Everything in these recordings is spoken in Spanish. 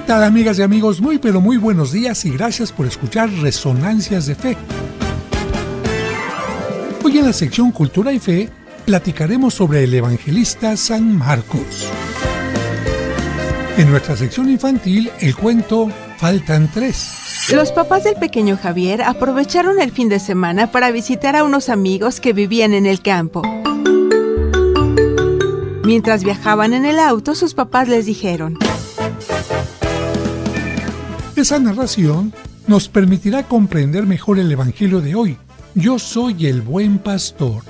tal, amigas y amigos? Muy pero muy buenos días y gracias por escuchar Resonancias de Fe. Hoy en la sección Cultura y Fe platicaremos sobre el evangelista San Marcos. En nuestra sección infantil, el cuento Faltan 3. Los papás del pequeño Javier aprovecharon el fin de semana para visitar a unos amigos que vivían en el campo. Mientras viajaban en el auto, sus papás les dijeron: Esa narración nos permitirá comprender mejor el evangelio de hoy. Yo soy el buen pastor.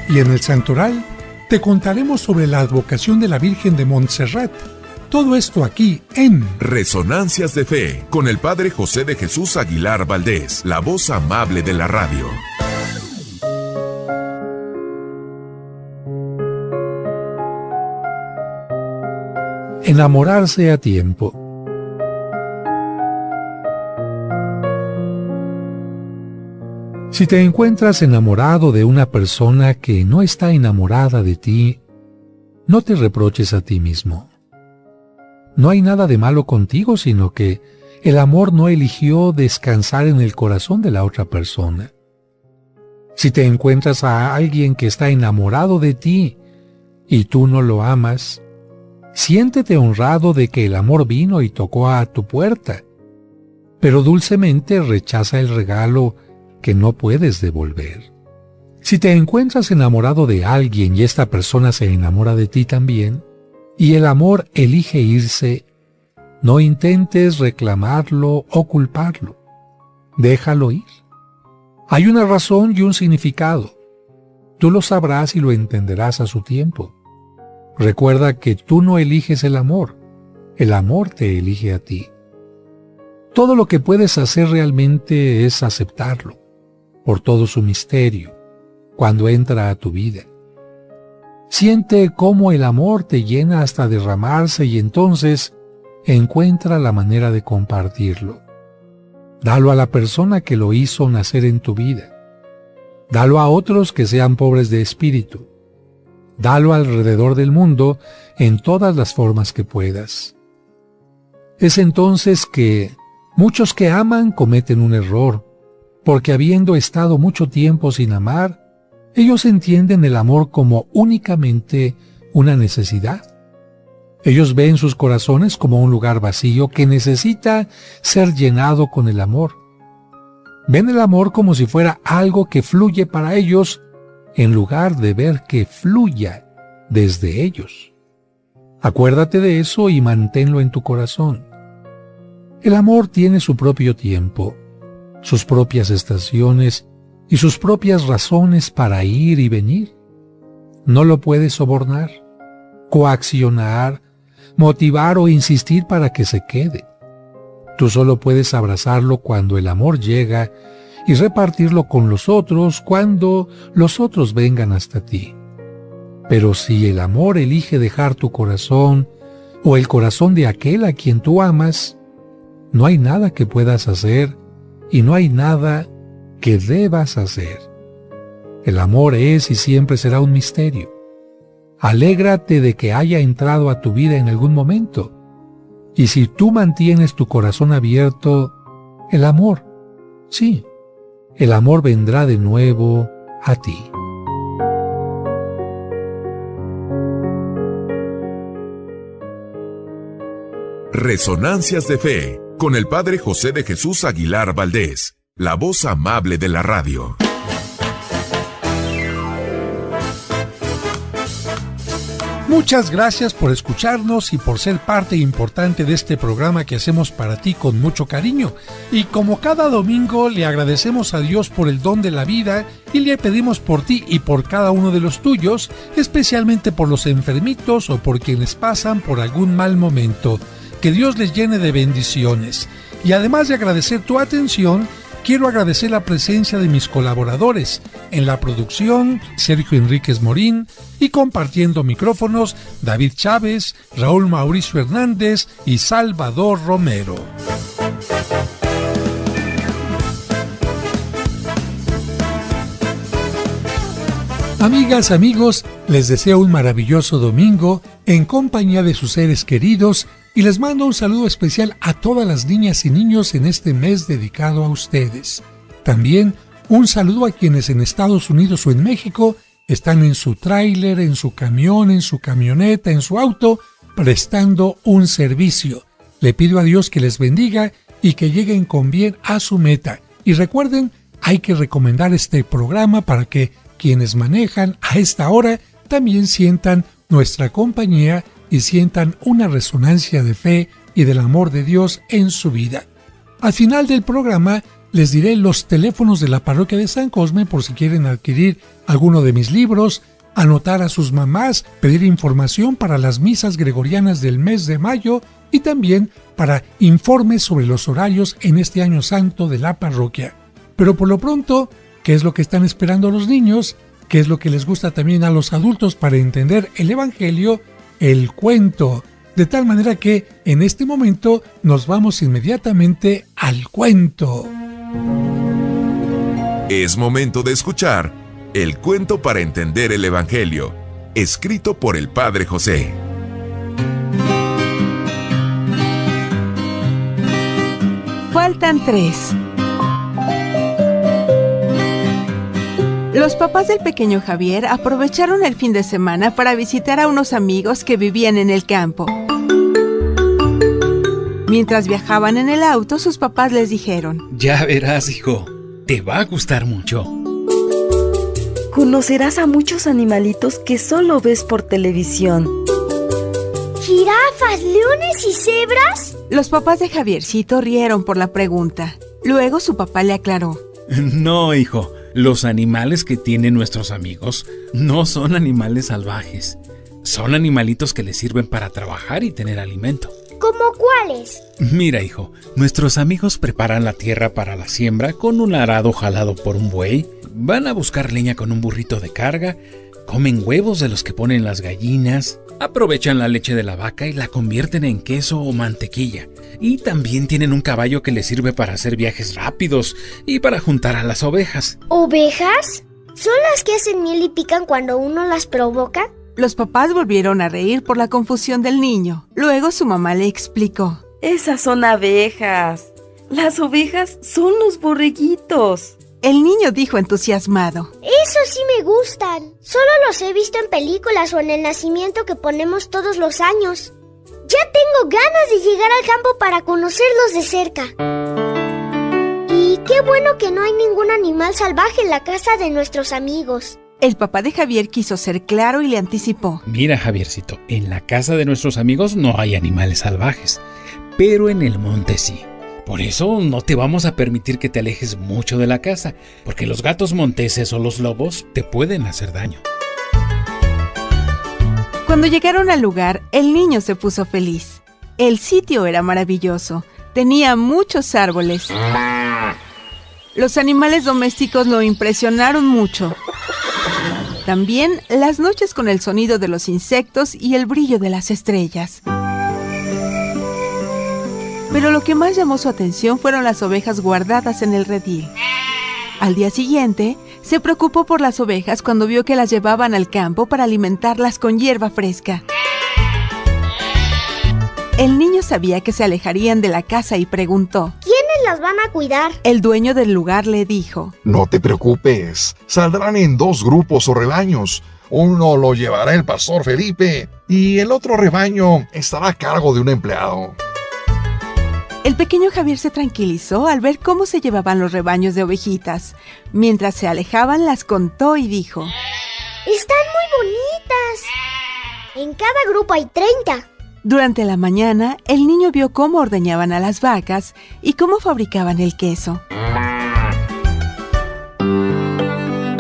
Y en el santoral te contaremos sobre la advocación de la Virgen de Montserrat. Todo esto aquí en Resonancias de Fe, con el Padre José de Jesús Aguilar Valdés, la voz amable de la radio. Enamorarse a tiempo. Si te encuentras enamorado de una persona que no está enamorada de ti, no te reproches a ti mismo. No hay nada de malo contigo, sino que el amor no eligió descansar en el corazón de la otra persona. Si te encuentras a alguien que está enamorado de ti y tú no lo amas, siéntete honrado de que el amor vino y tocó a tu puerta, pero dulcemente rechaza el regalo que no puedes devolver. Si te encuentras enamorado de alguien y esta persona se enamora de ti también, y el amor elige irse, no intentes reclamarlo o culparlo. Déjalo ir. Hay una razón y un significado. Tú lo sabrás y lo entenderás a su tiempo. Recuerda que tú no eliges el amor te elige a ti. Todo lo que puedes hacer realmente es aceptarlo, por todo su misterio, cuando entra a tu vida. Siente cómo el amor te llena hasta derramarse y entonces encuentra la manera de compartirlo. Dalo a la persona que lo hizo nacer en tu vida. Dalo a otros que sean pobres de espíritu. Dalo alrededor del mundo en todas las formas que puedas. Es entonces que muchos que aman cometen un error, porque habiendo estado mucho tiempo sin amar, ellos entienden el amor como únicamente una necesidad. Ellos ven sus corazones como un lugar vacío que necesita ser llenado con el amor. Ven el amor como si fuera algo que fluye para ellos, en lugar de ver que fluya desde ellos. Acuérdate de eso y manténlo en tu corazón. El amor tiene su propio tiempo, sus propias estaciones y sus propias razones para ir y venir. No lo puedes sobornar, coaccionar, motivar o insistir para que se quede. Tú solo puedes abrazarlo cuando el amor llega y repartirlo con los otros cuando los otros vengan hasta ti. Pero si el amor elige dejar tu corazón o el corazón de aquel a quien tú amas, no hay nada que puedas hacer y no hay nada que debas hacer. El amor es y siempre será un misterio. Alégrate de que haya entrado a tu vida en algún momento. Y si tú mantienes tu corazón abierto, el amor, sí, el amor vendrá de nuevo a ti. Resonancias de Fe, con el Padre José de Jesús Aguilar Valdés, la voz amable de la radio. Muchas gracias por escucharnos y por ser parte importante de este programa que hacemos para ti con mucho cariño. Y como cada domingo le agradecemos a Dios por el don de la vida y le pedimos por ti y por cada uno de los tuyos, especialmente por los enfermitos o por quienes pasan por algún mal momento. Que Dios les llene de bendiciones. Y además de agradecer tu atención, quiero agradecer la presencia de mis colaboradores en la producción, Sergio Enríquez Morín, y compartiendo micrófonos, David Chávez, Raúl Mauricio Hernández y Salvador Romero. Amigas, amigos, les deseo un maravilloso domingo en compañía de sus seres queridos y les mando un saludo especial a todas las niñas y niños en este mes dedicado a ustedes. También un saludo a quienes en Estados Unidos o en México están en su tráiler, en su camión, en su camioneta, en su auto, prestando un servicio. Le pido a Dios que les bendiga y que lleguen con bien a su meta. Y recuerden, hay que recomendar este programa para que quienes manejan a esta hora también sientan nuestra compañía y sientan una resonancia de fe y del amor de Dios en su vida. Al final del programa les diré los teléfonos de la parroquia de San Cosme por si quieren adquirir alguno de mis libros, anotar a sus mamás, pedir información para las misas gregorianas del mes de mayo y también para informes sobre los horarios en este año santo de la parroquia. Pero por lo pronto, ¿qué es lo que están esperando los niños? ¿Qué es lo que les gusta también a los adultos para entender el Evangelio? El cuento. De tal manera que en este momento nos vamos inmediatamente al cuento. Es momento de escuchar el cuento para entender el Evangelio, escrito por el Padre José. Faltan 3. Los papás del pequeño Javier aprovecharon el fin de semana para visitar a unos amigos que vivían en el campo. Mientras viajaban en el auto, sus papás les dijeron: Ya verás, hijo, te va a gustar mucho. Conocerás a muchos animalitos que solo ves por televisión. ¿Jirafas, leones y cebras? Los papás de Javiercito rieron por la pregunta. Luego su papá le aclaró: No, hijo, los animales que tienen nuestros amigos no son animales salvajes. Son animalitos que les sirven para trabajar y tener alimento. ¿Cómo cuáles? Mira, hijo, nuestros amigos preparan la tierra para la siembra con un arado jalado por un buey, van a buscar leña con un burrito de carga, comen huevos de los que ponen las gallinas, aprovechan la leche de la vaca y la convierten en queso o mantequilla. Y también tienen un caballo que les sirve para hacer viajes rápidos y para juntar a las ovejas. ¿Ovejas? ¿Son las que hacen miel y pican cuando uno las provoca? Los papás volvieron a reír por la confusión del niño. Luego su mamá le explicó: Esas son abejas. Las ovejas son los borreguitos. El niño dijo entusiasmado: Esos sí me gustan. Solo los he visto en películas o en el nacimiento que ponemos todos los años. Ya tengo ganas de llegar al campo para conocerlos de cerca. Y qué bueno que no hay ningún animal salvaje en la casa de nuestros amigos. El papá de Javier quiso ser claro y le anticipó: Mira, Javiercito, en la casa de nuestros amigos no hay animales salvajes, pero en el monte sí. Por eso no te vamos a permitir que te alejes mucho de la casa, porque los gatos monteses o los lobos te pueden hacer daño. Cuando llegaron al lugar, el niño se puso feliz. El sitio era maravilloso. Tenía muchos árboles. Los animales domésticos lo impresionaron mucho. También las noches con el sonido de los insectos y el brillo de las estrellas. Pero lo que más llamó su atención fueron las ovejas guardadas en el redil. Al día siguiente, se preocupó por las ovejas cuando vio que las llevaban al campo para alimentarlas con hierba fresca. El niño sabía que se alejarían de la casa y preguntó: ¿Quiénes las van a cuidar? El dueño del lugar le dijo: No te preocupes, saldrán en 2 grupos o rebaños. Uno lo llevará el pastor Felipe y el otro rebaño estará a cargo de un empleado. El pequeño Javier se tranquilizó al ver cómo se llevaban los rebaños de ovejitas. Mientras se alejaban, las contó y dijo: ¡Están muy bonitas! En cada grupo hay 30. Durante la mañana, el niño vio cómo ordeñaban a las vacas y cómo fabricaban el queso.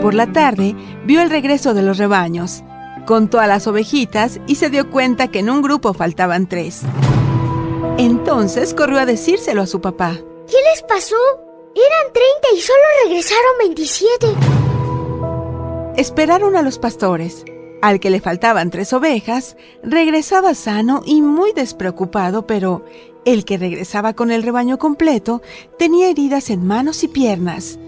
Por la tarde, vio el regreso de los rebaños. Contó a las ovejitas y se dio cuenta que en un grupo faltaban 3. Entonces corrió a decírselo a su papá. ¿Qué les pasó? Eran 30 y solo regresaron 27. Esperaron a los pastores. Al que le faltaban 3 ovejas, regresaba sano y muy despreocupado, pero el que regresaba con el rebaño completo tenía heridas en manos y piernas.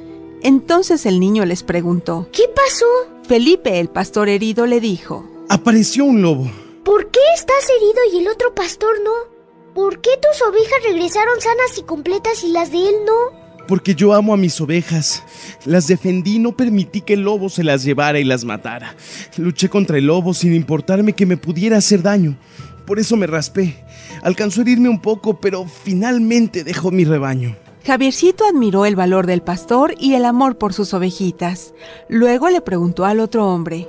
Entonces el niño les preguntó: ¿Qué pasó? Felipe, el pastor herido, le dijo: Apareció un lobo. ¿Por qué estás herido y el otro pastor no? ¿Por qué tus ovejas regresaron sanas y completas y las de él no? Porque yo amo a mis ovejas. Las defendí, no permití que el lobo se las llevara y las matara. Luché contra el lobo sin importarme que me pudiera hacer daño. Por eso me raspé. Alcanzó a herirme un poco, pero finalmente dejó mi rebaño. Javiercito admiró el valor del pastor y el amor por sus ovejitas. Luego le preguntó al otro hombre: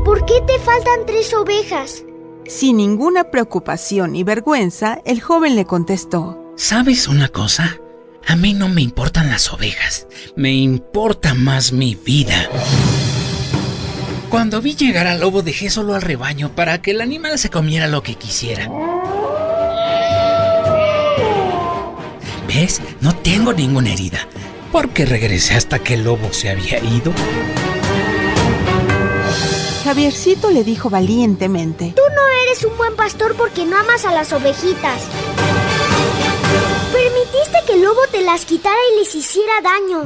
¿Por qué te faltan 3 ovejas? Sin ninguna preocupación ni vergüenza, el joven le contestó: ¿Sabes una cosa? A mí no me importan las ovejas, me importa más mi vida. Cuando vi llegar al lobo dejé solo al rebaño para que el animal se comiera lo que quisiera. ¿Ves? No tengo ninguna herida, porque regresé hasta que el lobo se había ido. Javiercito le dijo valientemente: Tú no eres un buen pastor porque no amas a las ovejitas. Permitiste que el lobo te las quitara y les hiciera daño.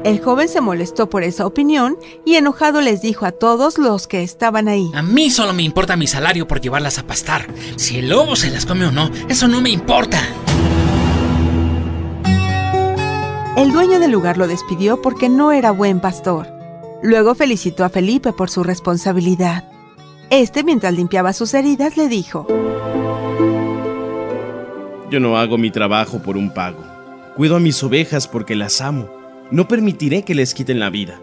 El joven se molestó por esa opinión y enojado les dijo a todos los que estaban ahí: A mí solo me importa mi salario por llevarlas a pastar. Si el lobo se las come o no, eso no me importa. El dueño del lugar lo despidió porque no era buen pastor. Luego felicitó a Felipe por su responsabilidad. Mientras limpiaba sus heridas, le dijo: Yo no hago mi trabajo por un pago. Cuido a mis ovejas porque las amo. No permitiré que les quiten la vida.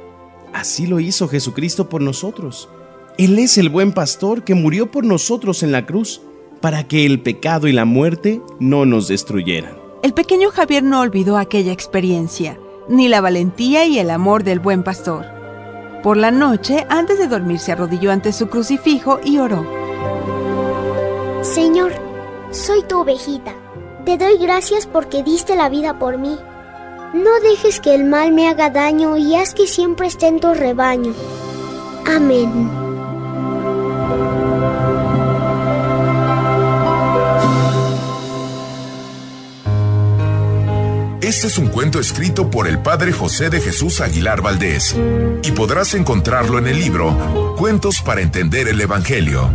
Así lo hizo Jesucristo por nosotros. Él es el buen pastor que murió por nosotros en la cruz, para que el pecado y la muerte no nos destruyeran. El pequeño Javier no olvidó aquella experiencia, ni la valentía y el amor del buen pastor. Por la noche, antes de dormir, se arrodilló ante su crucifijo y oró: Señor, soy tu ovejita. Te doy gracias porque diste la vida por mí. No dejes que el mal me haga daño y haz que siempre esté en tu rebaño. Amén. Este es un cuento escrito por el padre José de Jesús Aguilar Valdés y podrás encontrarlo en el libro Cuentos para entender el Evangelio.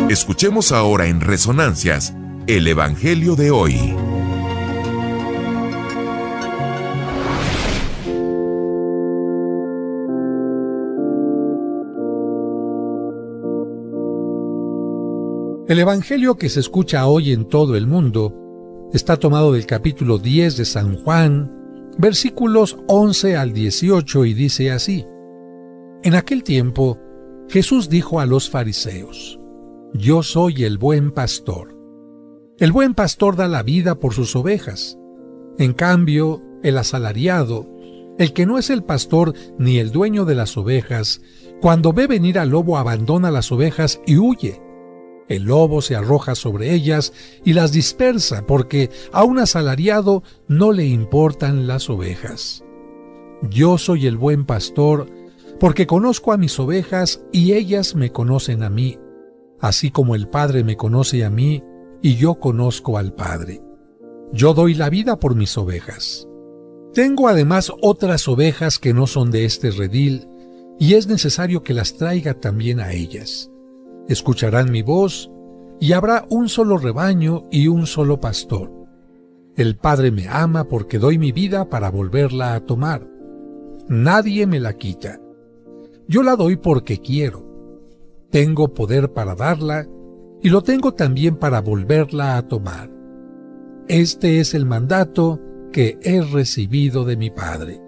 Escuchemos ahora en Resonancias el Evangelio de hoy. El Evangelio que se escucha hoy en todo el mundo está tomado del capítulo 10 de San Juan, versículos 11 al 18, y dice así: En aquel tiempo, Jesús dijo a los fariseos: Yo soy el buen pastor. El buen pastor da la vida por sus ovejas. En cambio, el asalariado, el que no es el pastor ni el dueño de las ovejas, cuando ve venir al lobo abandona las ovejas y huye. El lobo se arroja sobre ellas y las dispersa, porque a un asalariado no le importan las ovejas. Yo soy el buen pastor, porque conozco a mis ovejas y ellas me conocen a mí, así como el Padre me conoce a mí y yo conozco al Padre. Yo doy la vida por mis ovejas. Tengo además otras ovejas que no son de este redil, y es necesario que las traiga también a ellas. Escucharán mi voz, y habrá un solo rebaño y un solo pastor. El Padre me ama porque doy mi vida para volverla a tomar. Nadie me la quita. Yo la doy porque quiero. Tengo poder para darla, y lo tengo también para volverla a tomar. Este es el mandato que he recibido de mi Padre.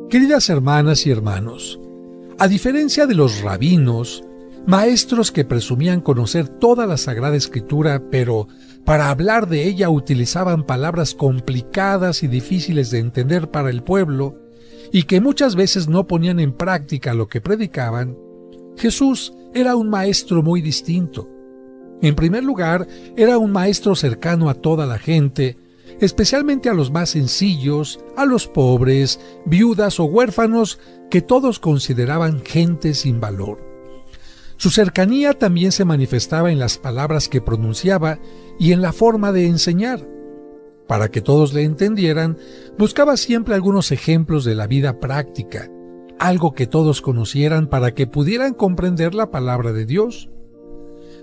Queridas hermanas y hermanos, a diferencia de los rabinos, maestros que presumían conocer toda la Sagrada Escritura, pero para hablar de ella utilizaban palabras complicadas y difíciles de entender para el pueblo, y que muchas veces no ponían en práctica lo que predicaban, Jesús era un maestro muy distinto. En primer lugar, era un maestro cercano a toda la gente, especialmente a los más sencillos, a los pobres, viudas o huérfanos, que todos consideraban gente sin valor. Su cercanía también se manifestaba en las palabras que pronunciaba y en la forma de enseñar. Para que todos le entendieran, buscaba siempre algunos ejemplos de la vida práctica, algo que todos conocieran para que pudieran comprender la palabra de Dios.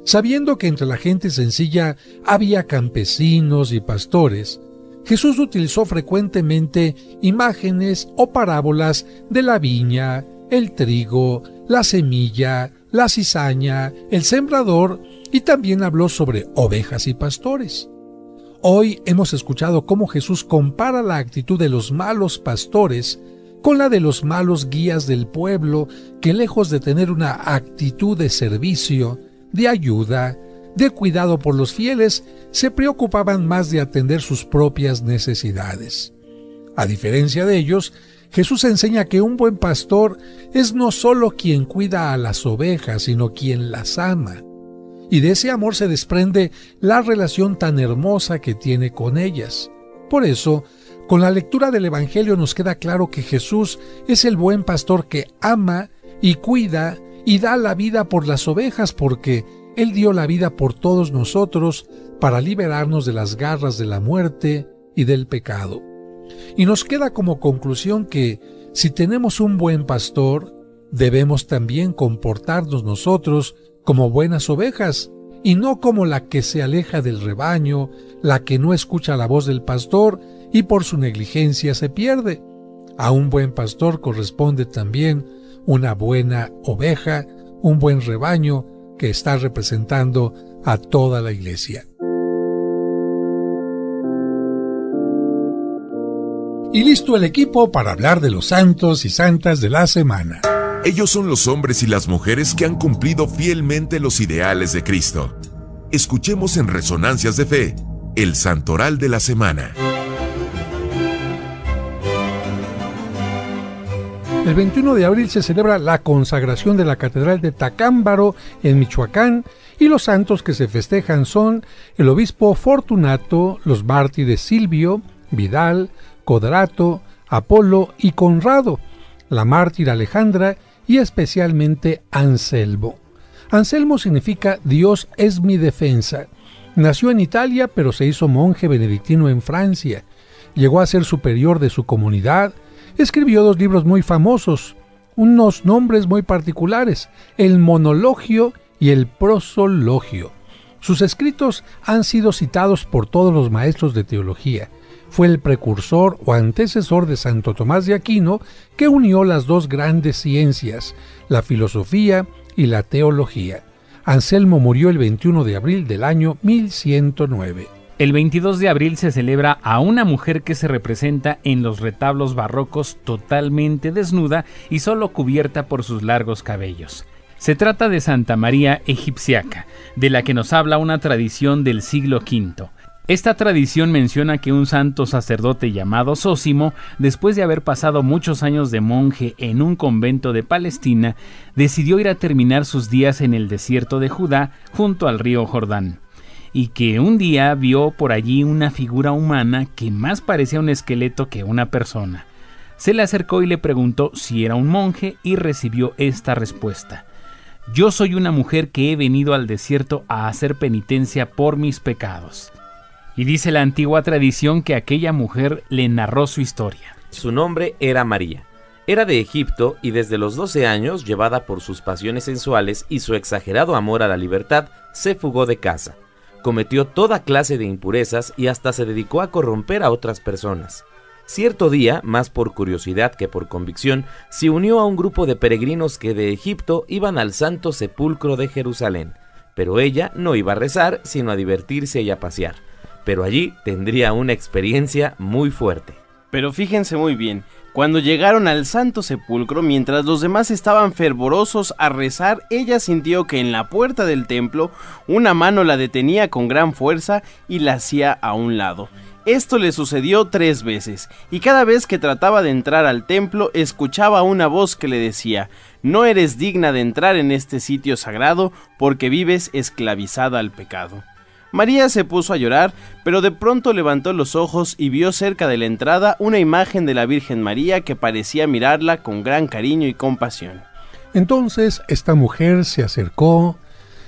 Sabiendo que entre la gente sencilla había campesinos y pastores, Jesús utilizó frecuentemente imágenes o parábolas de la viña, el trigo, la semilla, la cizaña, el sembrador, y también habló sobre ovejas y pastores. Hoy hemos escuchado cómo Jesús compara la actitud de los malos pastores con la de los malos guías del pueblo, que lejos de tener una actitud de servicio, de ayuda, de cuidado por los fieles, se preocupaban más de atender sus propias necesidades. A diferencia de ellos, Jesús enseña que un buen pastor es no solo quien cuida a las ovejas, sino quien las ama. Y de ese amor se desprende la relación tan hermosa que tiene con ellas. Por eso, con la lectura del Evangelio nos queda claro que Jesús es el buen pastor que ama y cuida y da la vida por las ovejas, porque Él dio la vida por todos nosotros para liberarnos de las garras de la muerte y del pecado. Y nos queda como conclusión que, si tenemos un buen pastor, debemos también comportarnos nosotros como buenas ovejas, y no como la que se aleja del rebaño, la que no escucha la voz del pastor y por su negligencia se pierde. A un buen pastor corresponde también una buena oveja, un buen rebaño que está representando a toda la iglesia. Y listo el equipo para hablar de los santos y santas de la semana. Ellos son los hombres y las mujeres que han cumplido fielmente los ideales de Cristo. Escuchemos en Resonancias de Fe, el Santoral de la Semana. El 21 de abril se celebra la consagración de la Catedral de Tacámbaro en Michoacán, y los santos que se festejan son el obispo Fortunato, los mártires Silvio, Vidal, Codrato, Apolo y Conrado, la mártir Alejandra y especialmente Anselmo. Anselmo significa Dios es mi defensa. Nació en Italia, pero se hizo monje benedictino en Francia. Llegó a ser superior de su comunidad. Escribió 2 libros muy famosos, unos nombres muy particulares, el Monologio y el Prosologio. Sus escritos han sido citados por todos los maestros de teología. Fue el precursor o antecesor de Santo Tomás de Aquino, que unió las 2 grandes ciencias, la filosofía y la teología. Anselmo murió el 21 de abril del año 1109. El 22 de abril se celebra a una mujer que se representa en los retablos barrocos totalmente desnuda y solo cubierta por sus largos cabellos. Se trata de Santa María Egipciaca, de la que nos habla una tradición del siglo V. Esta tradición menciona que un santo sacerdote llamado Zósimo, después de haber pasado muchos años de monje en un convento de Palestina, decidió ir a terminar sus días en el desierto de Judá, junto al río Jordán, y que un día vio por allí una figura humana que más parecía un esqueleto que una persona. Se le acercó y le preguntó si era un monje y recibió esta respuesta: «Yo soy una mujer que he venido al desierto a hacer penitencia por mis pecados». Y dice la antigua tradición que aquella mujer le narró su historia. Su nombre era María. Era de Egipto y desde los 12 años, llevada por sus pasiones sensuales y su exagerado amor a la libertad, se fugó de casa. Cometió toda clase de impurezas y hasta se dedicó a corromper a otras personas. Cierto día, más por curiosidad que por convicción, se unió a un grupo de peregrinos que de Egipto iban al Santo Sepulcro de Jerusalén. Pero ella no iba a rezar, sino a divertirse y a pasear. Pero allí tendría una experiencia muy fuerte. Pero fíjense muy bien, cuando llegaron al Santo Sepulcro, mientras los demás estaban fervorosos a rezar, ella sintió que en la puerta del templo una mano la detenía con gran fuerza y la hacía a un lado. Esto le sucedió 3 veces, y cada vez que trataba de entrar al templo, escuchaba una voz que le decía: «No eres digna de entrar en este sitio sagrado, porque vives esclavizada al pecado». María se puso a llorar, pero de pronto levantó los ojos y vio cerca de la entrada una imagen de la Virgen María que parecía mirarla con gran cariño y compasión. Entonces esta mujer se acercó,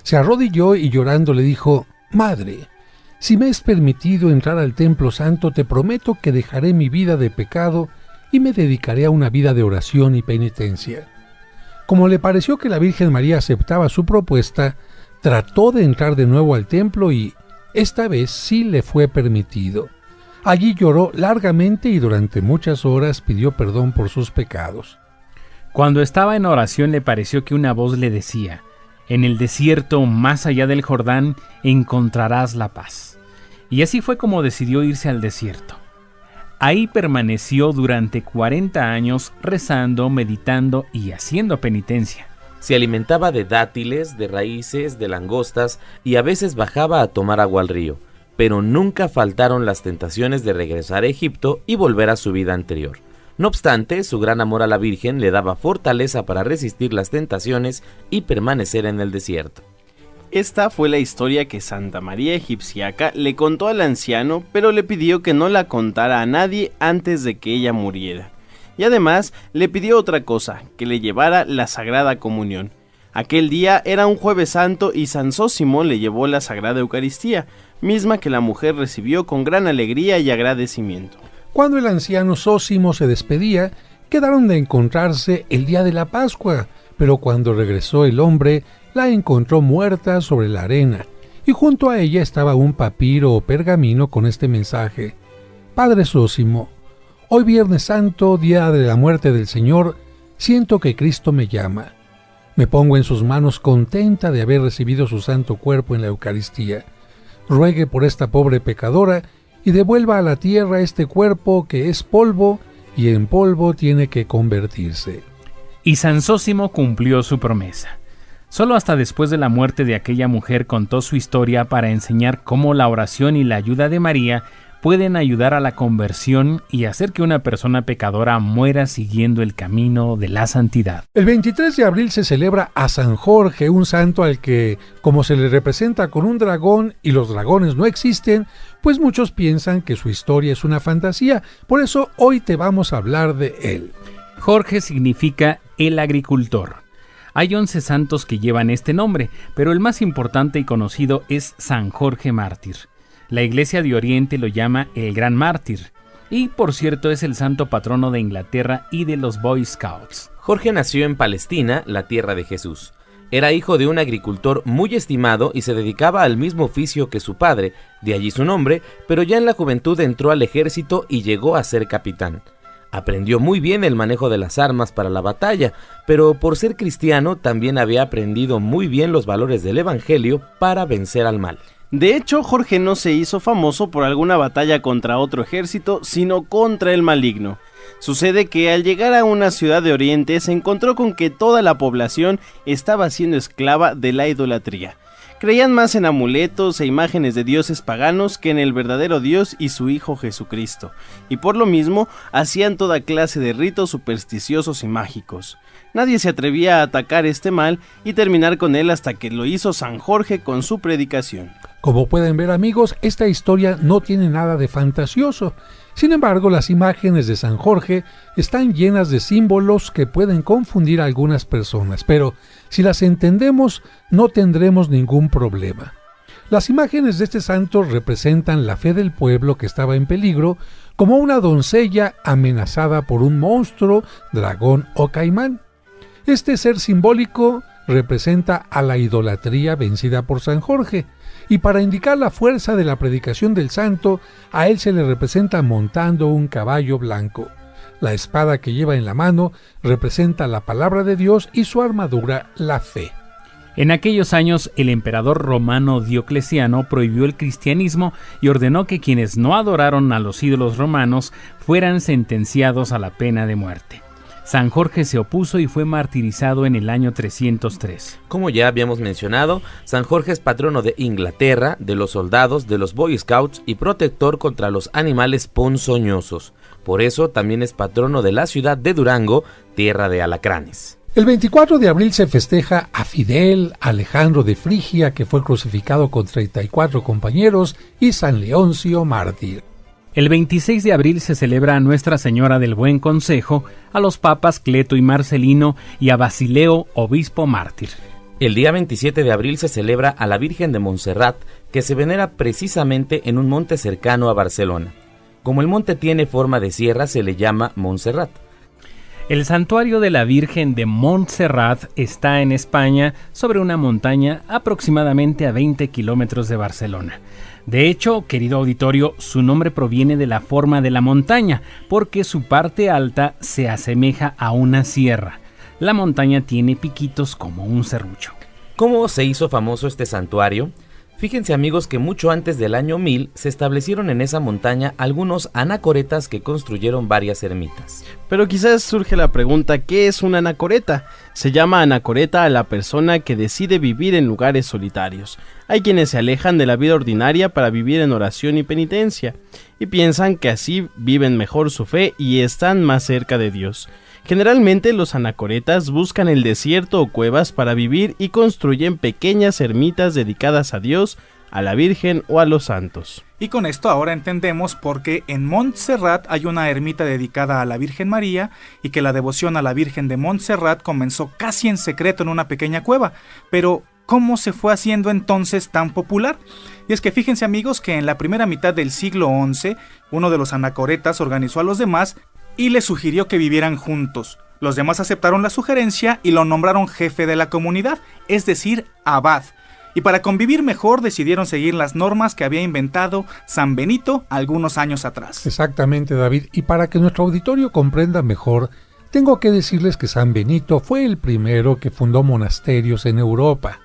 se arrodilló y llorando le dijo: «Madre, si me es permitido entrar al templo santo, te prometo que dejaré mi vida de pecado y me dedicaré a una vida de oración y penitencia». Como le pareció que la Virgen María aceptaba su propuesta, trató de entrar de nuevo al templo y esta vez sí le fue permitido. Allí lloró largamente y durante muchas horas pidió perdón por sus pecados. Cuando estaba en oración le pareció que una voz le decía: «En el desierto, más allá del Jordán, encontrarás la paz». Y así fue como decidió irse al desierto. Ahí permaneció durante 40 años rezando, meditando y haciendo penitencia. Se alimentaba de dátiles, de raíces, de langostas y a veces bajaba a tomar agua al río, pero nunca faltaron las tentaciones de regresar a Egipto y volver a su vida anterior. No obstante, su gran amor a la Virgen le daba fortaleza para resistir las tentaciones y permanecer en el desierto. Esta fue la historia que Santa María Egipciaca le contó al anciano, pero le pidió que no la contara a nadie antes de que ella muriera. Y además le pidió otra cosa, que le llevara la Sagrada Comunión. Aquel día era un Jueves Santo y San Zósimo le llevó la Sagrada Eucaristía, misma que la mujer recibió con gran alegría y agradecimiento. Cuando el anciano Zósimo se despedía, quedaron de encontrarse el día de la Pascua, pero cuando regresó el hombre, la encontró muerta sobre la arena, y junto a ella estaba un papiro o pergamino con este mensaje: «Padre Zósimo, hoy Viernes Santo, día de la muerte del Señor, siento que Cristo me llama. Me pongo en sus manos contenta de haber recibido su santo cuerpo en la Eucaristía. Ruegue por esta pobre pecadora y devuelva a la tierra este cuerpo que es polvo y en polvo tiene que convertirse». Y San Zósimo cumplió su promesa. Solo hasta después de la muerte de aquella mujer contó su historia para enseñar cómo la oración y la ayuda de María pueden ayudar a la conversión y hacer que una persona pecadora muera siguiendo el camino de la santidad. El 23 de abril se celebra a San Jorge, un santo al que, como se le representa con un dragón y los dragones no existen, pues muchos piensan que su historia es una fantasía. Por eso hoy te vamos a hablar de él. Jorge significa el agricultor. Hay 11 santos que llevan este nombre, pero el más importante y conocido es San Jorge Mártir. La Iglesia de Oriente lo llama el Gran Mártir, y por cierto es el santo patrono de Inglaterra y de los Boy Scouts. Jorge nació en Palestina, la tierra de Jesús. Era hijo de un agricultor muy estimado y se dedicaba al mismo oficio que su padre, de allí su nombre, pero ya en la juventud entró al ejército y llegó a ser capitán. Aprendió muy bien el manejo de las armas para la batalla, pero por ser cristiano también había aprendido muy bien los valores del Evangelio para vencer al mal. De hecho, Jorge no se hizo famoso por alguna batalla contra otro ejército, sino contra el maligno. Sucede que al llegar a una ciudad de Oriente se encontró con que toda la población estaba siendo esclava de la idolatría. Creían más en amuletos e imágenes de dioses paganos que en el verdadero Dios y su Hijo Jesucristo, y por lo mismo hacían toda clase de ritos supersticiosos y mágicos. Nadie se atrevía a atacar este mal y terminar con él hasta que lo hizo San Jorge con su predicación. Como pueden ver, amigos, esta historia no tiene nada de fantasioso. Sin embargo, las imágenes de San Jorge están llenas de símbolos que pueden confundir a algunas personas, pero si las entendemos no tendremos ningún problema. Las imágenes de este santo representan la fe del pueblo que estaba en peligro, como una doncella amenazada por un monstruo, dragón o caimán. Este ser simbólico representa a la idolatría vencida por San Jorge, y para indicar la fuerza de la predicación del santo, a él se le representa montando un caballo blanco. La espada que lleva en la mano representa la palabra de Dios y su armadura, la fe. En aquellos años, el emperador romano Diocleciano prohibió el cristianismo y ordenó que quienes no adoraron a los ídolos romanos fueran sentenciados a la pena de muerte. San Jorge se opuso y fue martirizado en el año 303. Como ya habíamos mencionado, San Jorge es patrono de Inglaterra, de los soldados, de los Boy Scouts y protector contra los animales ponzoñosos. Por eso también es patrono de la ciudad de Durango, tierra de alacranes. El 24 de abril se festeja a Fidel, Alejandro de Frigia, que fue crucificado con 34 compañeros, y San Leoncio, mártir. El 26 de abril se celebra a Nuestra Señora del Buen Consejo, a los papas Cleto y Marcelino y a Basileo, obispo mártir. El día 27 de abril se celebra a la Virgen de Montserrat, que se venera precisamente en un monte cercano a Barcelona. Como el monte tiene forma de sierra, se le llama Montserrat. El santuario de la Virgen de Montserrat está en España, sobre una montaña aproximadamente a 20 kilómetros de Barcelona. De hecho, querido auditorio, su nombre proviene de la forma de la montaña, porque su parte alta se asemeja a una sierra. La montaña tiene piquitos como un serrucho. ¿Cómo se hizo famoso este santuario? Fíjense, amigos, que mucho antes del año 1000 se establecieron en esa montaña algunos anacoretas que construyeron varias ermitas. Pero quizás surge la pregunta, ¿qué es una anacoreta? Se llama anacoreta a la persona que decide vivir en lugares solitarios. Hay quienes se alejan de la vida ordinaria para vivir en oración y penitencia, y piensan que así viven mejor su fe y están más cerca de Dios. Generalmente los anacoretas buscan el desierto o cuevas para vivir y construyen pequeñas ermitas dedicadas a Dios, a la Virgen o a los santos. Y con esto ahora entendemos por qué en Montserrat hay una ermita dedicada a la Virgen María y que la devoción a la Virgen de Montserrat comenzó casi en secreto en una pequeña cueva. Pero, ¿cómo se fue haciendo entonces tan popular? Y es que fíjense, amigos, que en la primera mitad del siglo XI, uno de los anacoretas organizó a los demás y les sugirió que vivieran juntos. Los demás aceptaron la sugerencia y lo nombraron jefe de la comunidad, es decir, abad. Y para convivir mejor decidieron seguir las normas que había inventado San Benito algunos años atrás. Exactamente, David. Y para que nuestro auditorio comprenda mejor, tengo que decirles que San Benito fue el primero que fundó monasterios en Europa.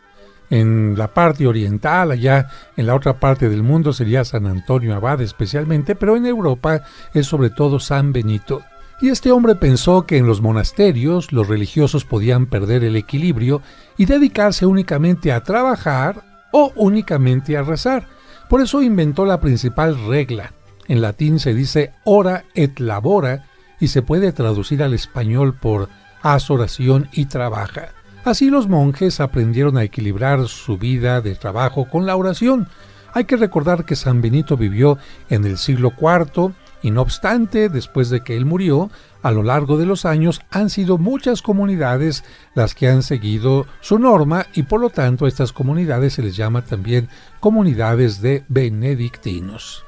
En la parte oriental, allá en la otra parte del mundo sería San Antonio Abad especialmente, pero en Europa es sobre todo San Benito. Y este hombre pensó que en los monasterios los religiosos podían perder el equilibrio y dedicarse únicamente a trabajar o únicamente a rezar. Por eso inventó la principal regla. En latín se dice ora et labora y se puede traducir al español por haz oración y trabaja. Así los monjes aprendieron a equilibrar su vida de trabajo con la oración. Hay que recordar que San Benito vivió en el siglo IV y no obstante, después de que él murió, a lo largo de los años han sido muchas comunidades las que han seguido su norma y por lo tanto a estas comunidades se les llama también comunidades de benedictinos.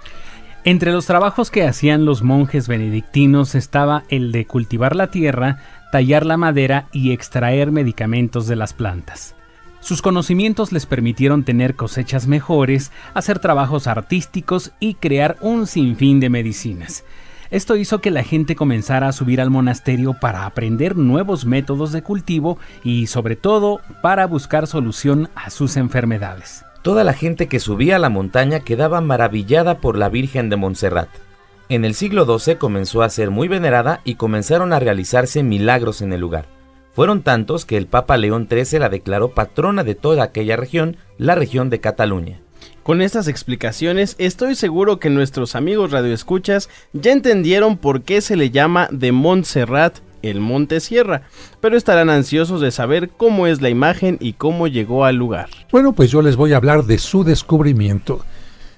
Entre los trabajos que hacían los monjes benedictinos estaba el de cultivar la tierra, tallar la madera y extraer medicamentos de las plantas. Sus conocimientos les permitieron tener cosechas mejores, hacer trabajos artísticos y crear un sinfín de medicinas. Esto hizo que la gente comenzara a subir al monasterio para aprender nuevos métodos de cultivo y, sobre todo, para buscar solución a sus enfermedades. Toda la gente que subía a la montaña quedaba maravillada por la Virgen de Montserrat. En el siglo XII comenzó a ser muy venerada y comenzaron a realizarse milagros en el lugar. Fueron tantos que el Papa León XIII la declaró patrona de toda aquella región, la región de Cataluña. Con estas explicaciones, estoy seguro que nuestros amigos radioescuchas ya entendieron por qué se le llama de Montserrat el Monte Sierra, pero estarán ansiosos de saber cómo es la imagen y cómo llegó al lugar. Bueno, pues yo les voy a hablar de su descubrimiento.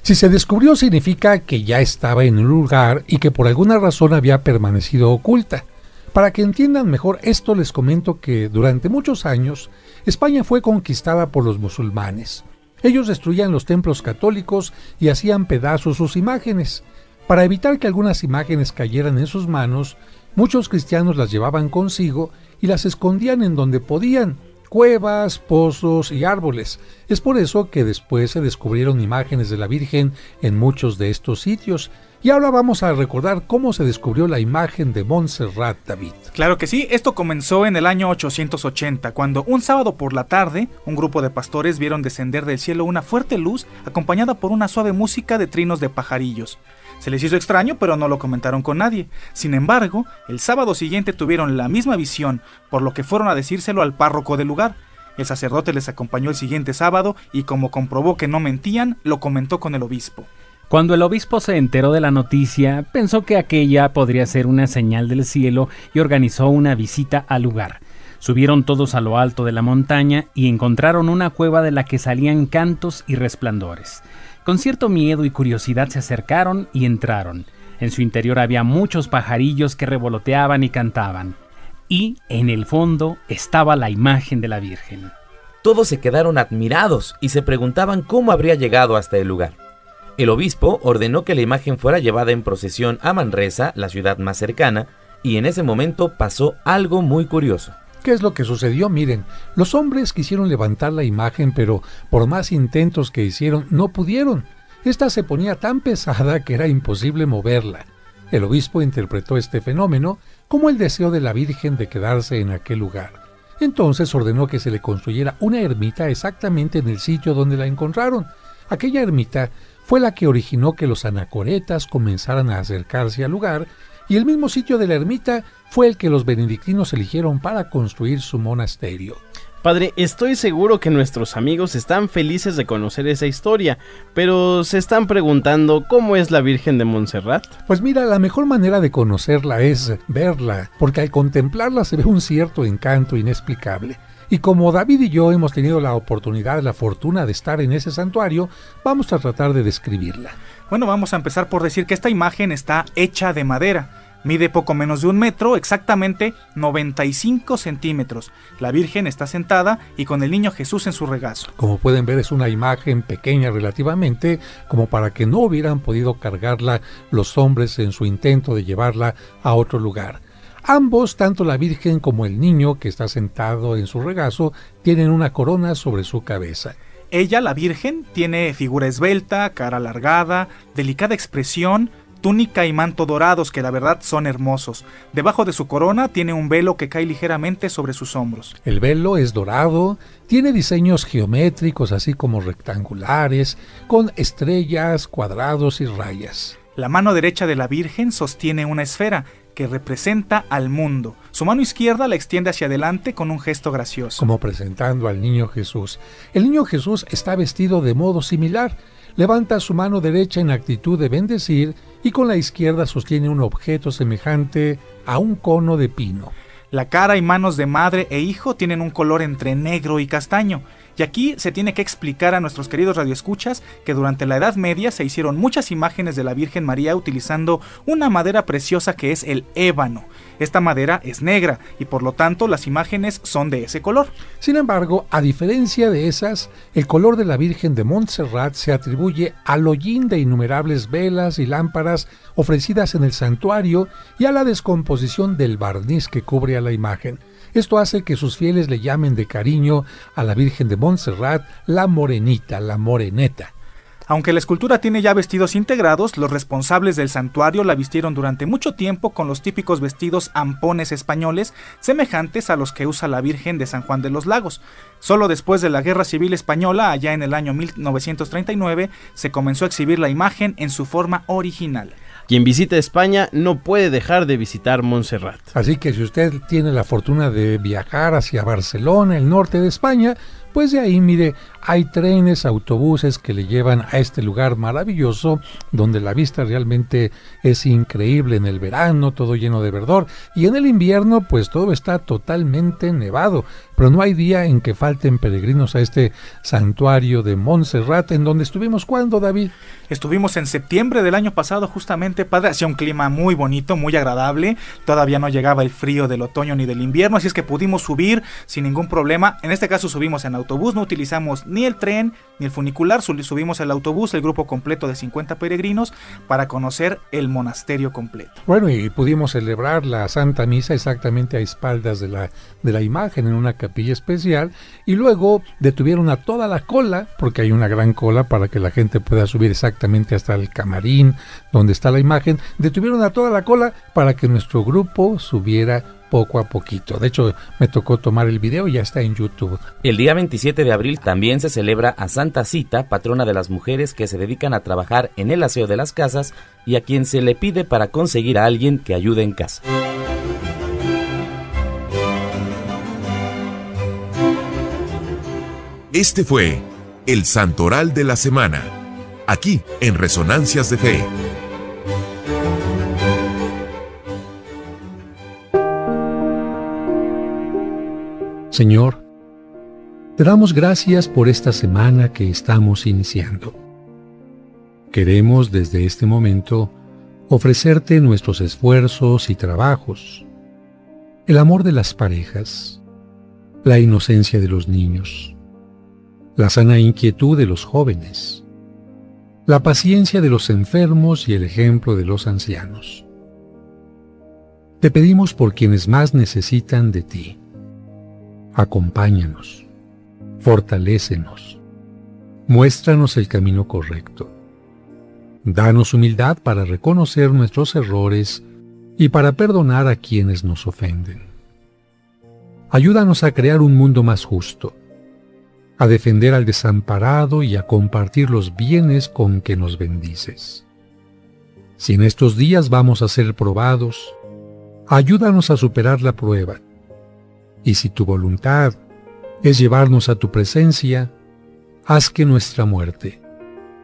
Si se descubrió significa que ya estaba en un lugar y que por alguna razón había permanecido oculta. Para que entiendan mejor esto les comento que durante muchos años España fue conquistada por los musulmanes. Ellos destruían los templos católicos y hacían pedazos sus imágenes. Para evitar que algunas imágenes cayeran en sus manos, muchos cristianos las llevaban consigo y las escondían en donde podían, cuevas, pozos y árboles. Es por eso que después se descubrieron imágenes de la Virgen en muchos de estos sitios. Y ahora vamos a recordar cómo se descubrió la imagen de Montserrat, David. Claro que sí, esto comenzó en el año 880, cuando un sábado por la tarde, un grupo de pastores vieron descender del cielo una fuerte luz acompañada por una suave música de trinos de pajarillos. Se les hizo extraño, pero no lo comentaron con nadie. Sin embargo, el sábado siguiente tuvieron la misma visión, por lo que fueron a decírselo al párroco del lugar. El sacerdote les acompañó el siguiente sábado y como comprobó que no mentían, lo comentó con el obispo. Cuando el obispo se enteró de la noticia, pensó que aquella podría ser una señal del cielo y organizó una visita al lugar. Subieron todos a lo alto de la montaña y encontraron una cueva de la que salían cantos y resplandores. Con cierto miedo y curiosidad se acercaron y entraron. En su interior había muchos pajarillos que revoloteaban y cantaban. Y en el fondo estaba la imagen de la Virgen. Todos se quedaron admirados y se preguntaban cómo habría llegado hasta el lugar. El obispo ordenó que la imagen fuera llevada en procesión a Manresa, la ciudad más cercana, y en ese momento pasó algo muy curioso. ¿Qué es lo que sucedió? Miren, los hombres quisieron levantar la imagen, pero por más intentos que hicieron, no pudieron. Esta se ponía tan pesada que era imposible moverla. El obispo interpretó este fenómeno como el deseo de la Virgen de quedarse en aquel lugar. Entonces ordenó que se le construyera una ermita exactamente en el sitio donde la encontraron. Aquella ermita fue la que originó que los anacoretas comenzaran a acercarse al lugar, y el mismo sitio de la ermita fue el que los benedictinos eligieron para construir su monasterio. Padre, estoy seguro que nuestros amigos están felices de conocer esa historia, pero se están preguntando ¿cómo es la Virgen de Montserrat? Pues mira, la mejor manera de conocerla es verla, porque al contemplarla se ve un cierto encanto inexplicable. Y como David y yo hemos tenido la oportunidad, la fortuna de estar en ese santuario, vamos a tratar de describirla. Bueno, vamos a empezar por decir que esta imagen está hecha de madera. Mide poco menos de 1 metro, exactamente 95 centímetros. La Virgen está sentada y con el niño Jesús en su regazo. Como pueden ver, es una imagen pequeña relativamente, como para que no hubieran podido cargarla los hombres en su intento de llevarla a otro lugar. Ambos, tanto la Virgen como el niño que está sentado en su regazo, tienen una corona sobre su cabeza. Ella, la Virgen, tiene figura esbelta, cara alargada, delicada expresión, túnica y manto dorados que la verdad son hermosos. Debajo de su corona tiene un velo que cae ligeramente sobre sus hombros. El velo es dorado, tiene diseños geométricos así como rectangulares, con estrellas, cuadrados y rayas. La mano derecha de la Virgen sostiene una esfera que representa al mundo. Su mano izquierda la extiende hacia adelante con un gesto gracioso, como presentando al niño Jesús. El niño Jesús está vestido de modo similar. Levanta su mano derecha en actitud de bendecir y con la izquierda sostiene un objeto semejante a un cono de pino. La cara y manos de madre e hijo tienen un color entre negro y castaño. Y aquí se tiene que explicar a nuestros queridos radioescuchas que durante la Edad Media se hicieron muchas imágenes de la Virgen María utilizando una madera preciosa que es el ébano. Esta madera es negra y por lo tanto las imágenes son de ese color. Sin embargo, a diferencia de esas, el color de la Virgen de Montserrat se atribuye al hollín de innumerables velas y lámparas ofrecidas en el santuario y a la descomposición del barniz que cubre a la imagen. Esto hace que sus fieles le llamen de cariño a la Virgen de Montserrat la Morenita, la Moreneta. Aunque la escultura tiene ya vestidos integrados, los responsables del santuario la vistieron durante mucho tiempo con los típicos vestidos ampones españoles, semejantes a los que usa la Virgen de San Juan de los Lagos. Solo después de la Guerra Civil Española, allá en el año 1939, se comenzó a exhibir la imagen en su forma original. Quien visita España no puede dejar de visitar Montserrat. Así que si usted tiene la fortuna de viajar hacia Barcelona, el norte de España, pues de ahí, mire, hay trenes, autobuses que le llevan a este lugar maravilloso, donde la vista realmente es increíble en el verano, todo lleno de verdor, y en el invierno, pues todo está totalmente nevado. Pero no hay día en que falten peregrinos a este santuario de Montserrat, en donde estuvimos. ¿Cuándo, David? Estuvimos en septiembre del año pasado, justamente, padre. Hacía un clima muy bonito, muy agradable. Todavía no llegaba el frío del otoño ni del invierno, así es que pudimos subir sin ningún problema. En este caso subimos en autobús, no utilizamos ni el tren ni el funicular, subimos el autobús, el grupo completo de 50 peregrinos, para conocer el monasterio completo. Bueno, y pudimos celebrar la Santa Misa exactamente a espaldas de la imagen, en una capilla especial, y luego detuvieron a toda la cola, porque hay una gran cola para que la gente pueda subir exactamente hasta el camarín donde está la imagen. Detuvieron a toda la cola para que nuestro grupo subiera poco a poquito. De hecho, me tocó tomar el video y ya está en YouTube. El día 27 de abril también se celebra a Santa Cita, patrona de las mujeres que se dedican a trabajar en el aseo de las casas y a quien se le pide para conseguir a alguien que ayude en casa. Este fue el Santoral de la Semana, aquí en Resonancias de Fe. Señor, te damos gracias por esta semana que estamos iniciando. Queremos desde este momento ofrecerte nuestros esfuerzos y trabajos, el amor de las parejas, la inocencia de los niños, la sana inquietud de los jóvenes, la paciencia de los enfermos y el ejemplo de los ancianos. Te pedimos por quienes más necesitan de ti. Acompáñanos, fortalécenos, muéstranos el camino correcto. Danos humildad para reconocer nuestros errores y para perdonar a quienes nos ofenden. Ayúdanos a crear un mundo más justo, a defender al desamparado y a compartir los bienes con que nos bendices. Si en estos días vamos a ser probados, ayúdanos a superar la prueba. Y si tu voluntad es llevarnos a tu presencia, haz que nuestra muerte,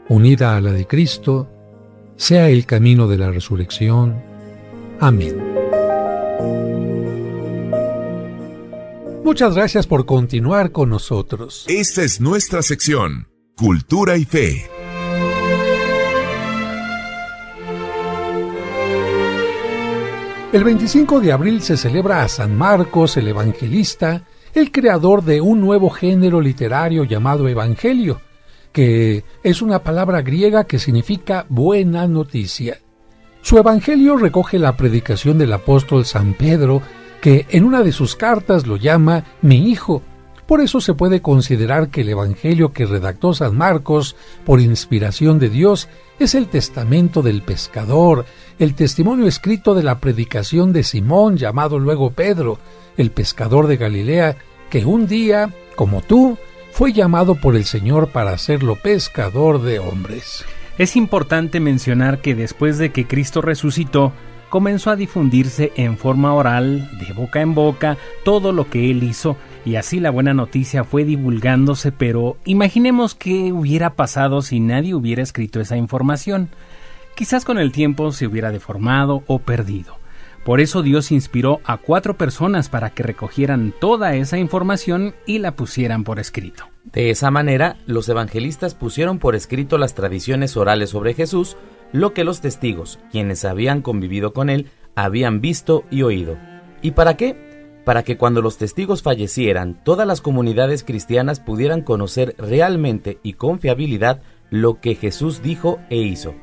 unida a la de Cristo, sea el camino de la resurrección. Amén. Muchas gracias por continuar con nosotros. Esta es nuestra sección, Cultura y Fe. El 25 de abril se celebra a San Marcos el Evangelista, el creador de un nuevo género literario llamado Evangelio, que es una palabra griega que significa buena noticia. Su Evangelio recoge la predicación del apóstol San Pedro, que en una de sus cartas lo llama mi hijo. Por eso se puede considerar que el Evangelio que redactó San Marcos, por inspiración de Dios, es el testamento del pescador, el testimonio escrito de la predicación de Simón, llamado luego Pedro, el pescador de Galilea, que un día, como tú, fue llamado por el Señor para hacerlo pescador de hombres. Es importante mencionar que después de que Cristo resucitó, comenzó a difundirse en forma oral, de boca en boca, todo lo que Él hizo, y así la buena noticia fue divulgándose, pero imaginemos qué hubiera pasado si nadie hubiera escrito esa información. Quizás con el tiempo se hubiera deformado o perdido. Por eso Dios inspiró a 4 personas para que recogieran toda esa información y la pusieran por escrito. De esa manera, los evangelistas pusieron por escrito las tradiciones orales sobre Jesús, lo que los testigos, quienes habían convivido con él, habían visto y oído. ¿Y para qué? Para que cuando los testigos fallecieran, todas las comunidades cristianas pudieran conocer realmente y con fiabilidad lo que Jesús dijo e hizo.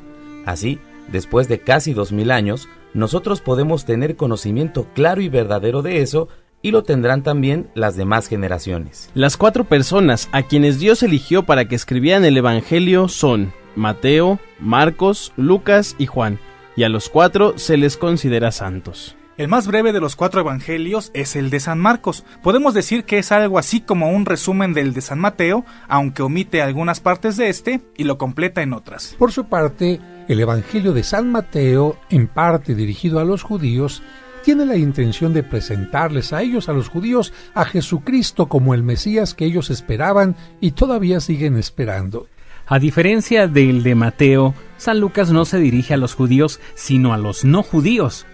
Así, después de casi 2000 años, nosotros podemos tener conocimiento claro y verdadero de eso, y lo tendrán también las demás generaciones. Las 4 personas a quienes Dios eligió para que escribieran el Evangelio son Mateo, Marcos, Lucas y Juan, y a los 4 se les considera santos. El más breve de los 4 evangelios es el de San Marcos. Podemos decir que es algo así como un resumen del de San Mateo, aunque omite algunas partes de este y lo completa en otras. Por su parte, el Evangelio de San Mateo, en parte dirigido a los judíos, tiene la intención de presentarles a ellos, a los judíos, a Jesucristo como el Mesías que ellos esperaban y todavía siguen esperando. A diferencia del de Mateo, San Lucas no se dirige a los judíos, sino a los no judíos,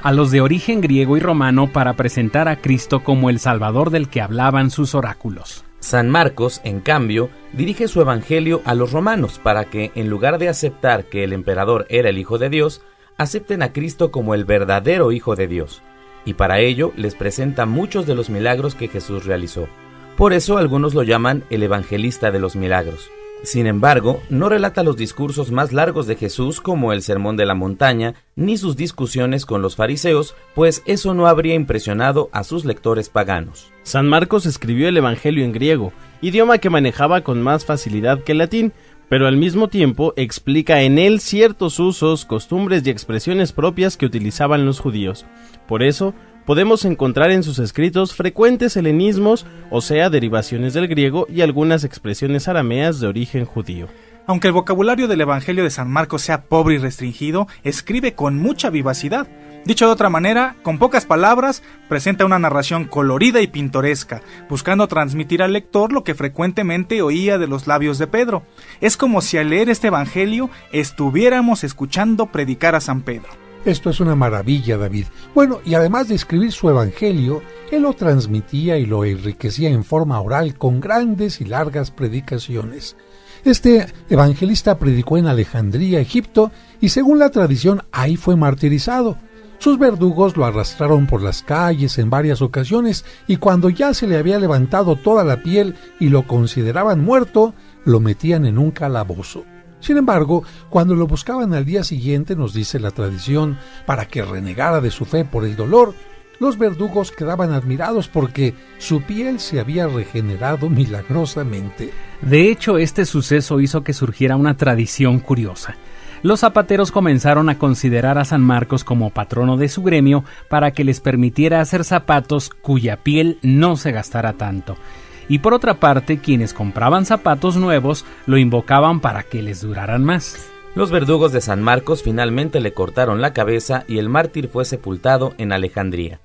a los de origen griego y romano, para presentar a Cristo como el Salvador del que hablaban sus oráculos. San Marcos, en cambio, dirige su evangelio a los romanos para que, en lugar de aceptar que el emperador era el Hijo de Dios, acepten a Cristo como el verdadero Hijo de Dios, y para ello les presenta muchos de los milagros que Jesús realizó. Por eso algunos lo llaman el evangelista de los milagros. Sin embargo, no relata los discursos más largos de Jesús como el Sermón de la Montaña, ni sus discusiones con los fariseos, pues eso no habría impresionado a sus lectores paganos. San Marcos escribió el Evangelio en griego, idioma que manejaba con más facilidad que el latín, pero al mismo tiempo explica en él ciertos usos, costumbres y expresiones propias que utilizaban los judíos. Por eso, podemos encontrar en sus escritos frecuentes helenismos, o sea, derivaciones del griego, y algunas expresiones arameas de origen judío. Aunque el vocabulario del Evangelio de San Marcos sea pobre y restringido, escribe con mucha vivacidad. Dicho de otra manera, con pocas palabras, presenta una narración colorida y pintoresca, buscando transmitir al lector lo que frecuentemente oía de los labios de Pedro. Es como si al leer este Evangelio estuviéramos escuchando predicar a San Pedro. Esto es una maravilla, David. Bueno, y además de escribir su evangelio, él lo transmitía y lo enriquecía en forma oral con grandes y largas predicaciones. Este evangelista predicó en Alejandría, Egipto, y según la tradición ahí fue martirizado. Sus verdugos lo arrastraron por las calles en varias ocasiones y cuando ya se le había levantado toda la piel y lo consideraban muerto, lo metían en un calabozo. Sin embargo, cuando lo buscaban al día siguiente, nos dice la tradición, para que renegara de su fe por el dolor, los verdugos quedaban admirados porque su piel se había regenerado milagrosamente. De hecho, este suceso hizo que surgiera una tradición curiosa. Los zapateros comenzaron a considerar a San Marcos como patrono de su gremio para que les permitiera hacer zapatos cuya piel no se gastara tanto. Y por otra parte, quienes compraban zapatos nuevos lo invocaban para que les duraran más. Los verdugos de San Marcos finalmente le cortaron la cabeza y el mártir fue sepultado en Alejandría.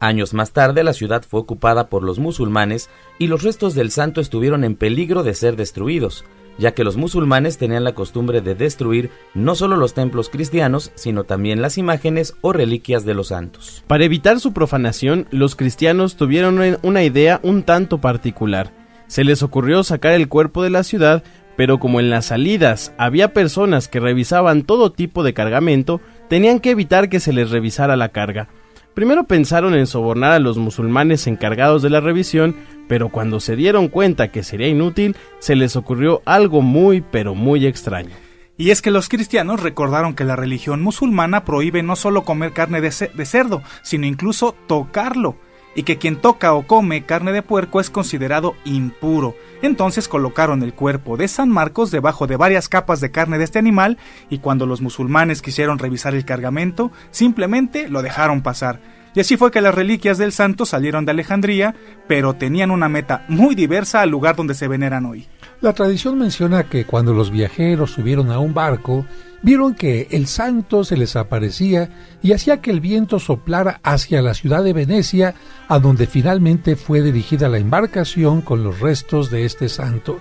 Años más tarde, la ciudad fue ocupada por los musulmanes y los restos del santo estuvieron en peligro de ser destruidos, ya que los musulmanes tenían la costumbre de destruir no solo los templos cristianos, sino también las imágenes o reliquias de los santos. Para evitar su profanación, los cristianos tuvieron una idea un tanto particular. Se les ocurrió sacar el cuerpo de la ciudad, pero como en las salidas había personas que revisaban todo tipo de cargamento, tenían que evitar que se les revisara la carga. Primero pensaron en sobornar a los musulmanes encargados de la revisión, pero cuando se dieron cuenta que sería inútil, se les ocurrió algo muy pero muy extraño. Y es que los cristianos recordaron que la religión musulmana prohíbe no solo comer carne de cerdo, sino incluso tocarlo, y que quien toca o come carne de puerco es considerado impuro. Entonces colocaron el cuerpo de San Marcos debajo de varias capas de carne de este animal, y cuando los musulmanes quisieron revisar el cargamento, simplemente lo dejaron pasar. Y así fue que las reliquias del santo salieron de Alejandría, pero tenían una meta muy diversa al lugar donde se veneran hoy. La tradición menciona que cuando los viajeros subieron a un barco, vieron que el santo se les aparecía y hacía que el viento soplara hacia la ciudad de Venecia, a donde finalmente fue dirigida la embarcación con los restos de este santo.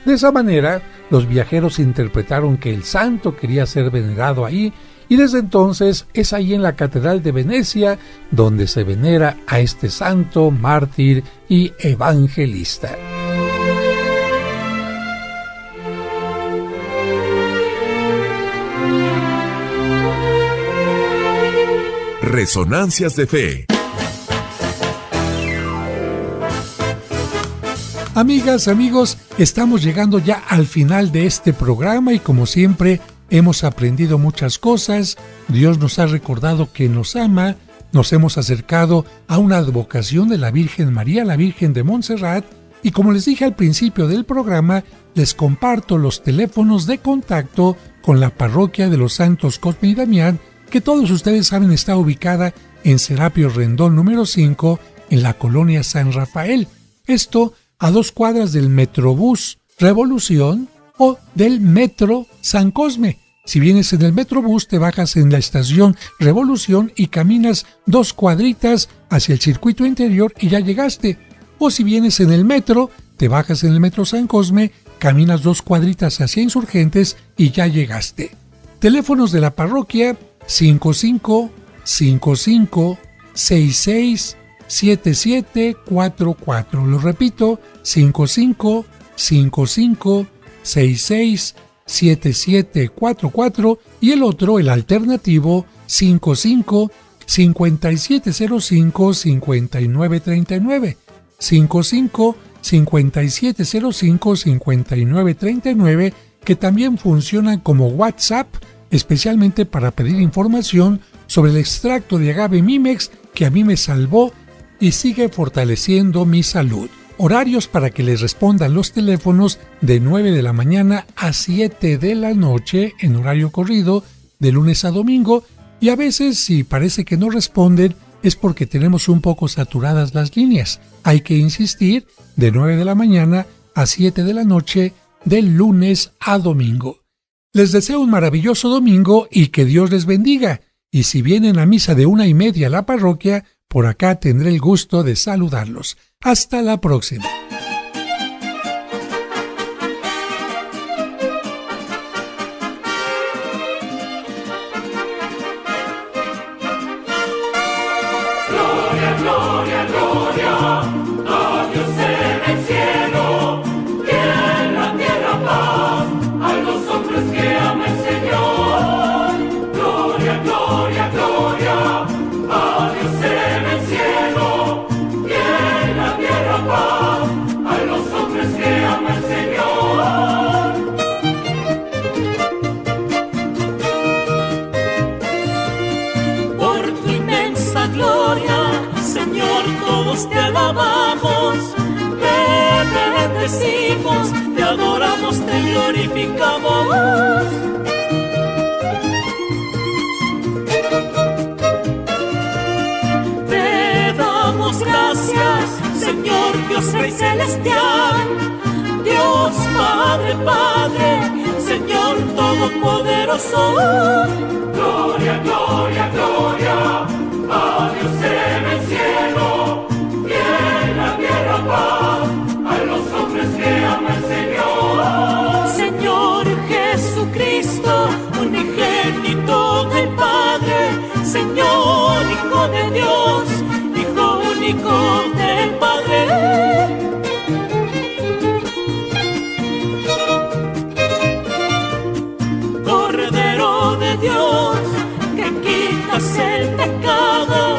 De esa manera, los viajeros interpretaron que el santo quería ser venerado ahí, y desde entonces es ahí en la Catedral de Venecia donde se venera a este santo, mártir y evangelista. Resonancias de Fe. Amigas, amigos, estamos llegando ya al final de este programa y como siempre hemos aprendido muchas cosas. Dios nos ha recordado que nos ama, nos hemos acercado a una advocación de la Virgen María, la Virgen de Montserrat, y como les dije al principio del programa, les comparto los teléfonos de contacto con la parroquia de los Santos Cosme y Damián, que todos ustedes saben está ubicada en Serapio Rendón número 5, en la colonia San Rafael. Esto a 2 cuadras del Metrobús Revolución o del Metro San Cosme. Si vienes en el Metrobús, te bajas en la estación Revolución y caminas 2 cuadritas hacia el circuito interior y ya llegaste. O si vienes en el metro, te bajas en el Metro San Cosme, caminas 2 cuadritas hacia Insurgentes y ya llegaste. Teléfonos de la parroquia 55 55 66 7744. Lo repito, 55 55 66 7744 y el otro, el alternativo, 55 5705 5939. 55 5705 5939, que también funcionan como WhatsApp, especialmente para pedir información sobre el extracto de agave Mimex que a mí me salvó y sigue fortaleciendo mi salud. Horarios para que les respondan los teléfonos de 9 de la mañana a 7 de la noche en horario corrido, de lunes a domingo, y a veces si parece que no responden es porque tenemos un poco saturadas las líneas. Hay que insistir de 9 de la mañana a 7 de la noche, de lunes a domingo. Les deseo un maravilloso domingo y que Dios les bendiga. Y si vienen a misa de 1:30 a la parroquia, por acá tendré el gusto de saludarlos. Hasta la próxima. Dios, te adoramos, te glorificamos. Te damos gracias, Señor Dios Rey Celestial, Dios Padre, Padre, Señor Todopoderoso. Gloria, gloria, gloria a Dios en el cielo y en la tierra paz a los hombres que ama el Señor. Señor Jesucristo, unigénito del Padre, Señor Hijo de Dios, Hijo único del Padre. Cordero de Dios, que quitas el pecado,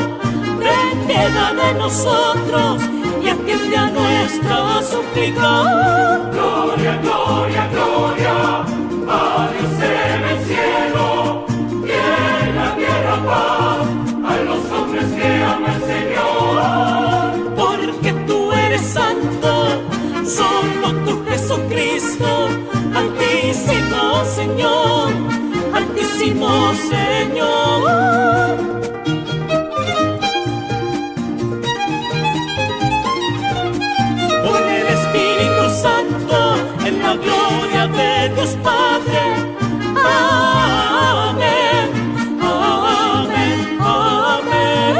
ten piedad de nosotros y atiende a nuestra súplica. Gloria, gloria, gloria a Dios en el cielo y en la tierra paz a los hombres que ama el Señor. Porque tú eres santo, solo tú Jesucristo, Altísimo Señor, Altísimo Señor. Con el Espíritu Santo, en la gloria de Dios Padre. Amén, amén, amén.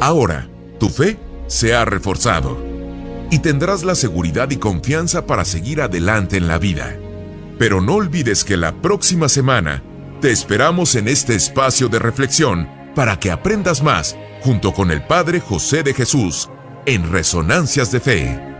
Ahora, tu fe se ha reforzado y tendrás la seguridad y confianza para seguir adelante en la vida. Pero no olvides que la próxima semana te esperamos en este espacio de reflexión para que aprendas más junto con el Padre José de Jesús en Resonancias de Fe.